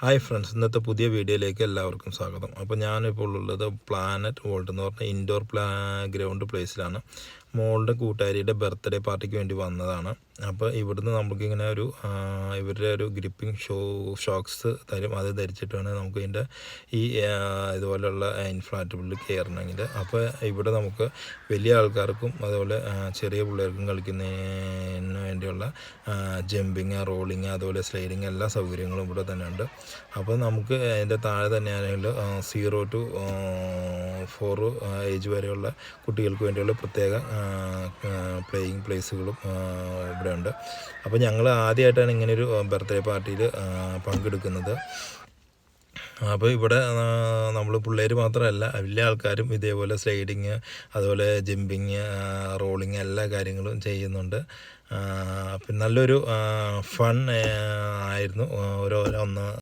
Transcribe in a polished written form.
Hi friends, ഇന്നത്തെ പുതിയ വീഡിയോയിലേക്ക് എല്ലാവർക്കും സ്വാഗതം. അപ്പോൾ ഞാനിപ്പോൾ ഉള്ളത് പ്ലാനറ്റ് വേൾഡ് എന്ന് പറഞ്ഞ ഇൻഡോർ ഗ്രൗണ്ട് പ്ലേസിലാണ്. മോളുടെ കൂട്ടുകാരിയുടെ ബർത്ത്ഡേ പാർട്ടിക്ക് വേണ്ടി വന്നതാണ്. അപ്പോൾ ഇവിടുന്ന് നമുക്കിങ്ങനെ ഇവരുടെ ഒരു ഗ്രിപ്പിംഗ് ഷോക്സ് തരും. അത് ധരിച്ചിട്ടാണ് നമുക്ക് ഇതിൻ്റെ ഇതുപോലെയുള്ള ഇൻഫ്ലാറ്റബിൾ കയറണമെങ്കിൽ. അപ്പോൾ ഇവിടെ നമുക്ക് വലിയ ആൾക്കാർക്കും അതുപോലെ ചെറിയ പിള്ളേർക്കും കളിക്കുന്നതിന് വേണ്ടിയുള്ള ജമ്പിങ്, റോളിങ്, അതുപോലെ സ്ലൈഡിങ് എല്ലാ സൗകര്യങ്ങളും ഇവിടെ തന്നെ ഉണ്ട്. അപ്പോൾ നമുക്ക് അതിൻ്റെ താഴെ തന്നെയാണെങ്കിൽ 0 to 4 ഏജ് വരെയുള്ള കുട്ടികൾക്ക് വേണ്ടിയുള്ള പ്രത്യേക പ്ലേയിങ് പ്ലേസുകളും ഇവിടെ ഉണ്ട്. അപ്പോൾ ഞങ്ങൾ ആദ്യമായിട്ടാണ് ഇങ്ങനെയൊരു ബർത്ത്ഡേ പാർട്ടിയിൽ പങ്കെടുക്കുന്നത്. അപ്പോൾ ഇവിടെ നമ്മൾ പിള്ളേർ മാത്രമല്ല, വലിയ ആൾക്കാരും ഇതേപോലെ സ്ലൈഡിങ്, അതുപോലെ ജമ്പിങ്, റോളിങ് എല്ലാ കാര്യങ്ങളും ചെയ്യുന്നുണ്ട്. പിന്നെ നല്ലൊരു ഫൺ ആയിരുന്നു.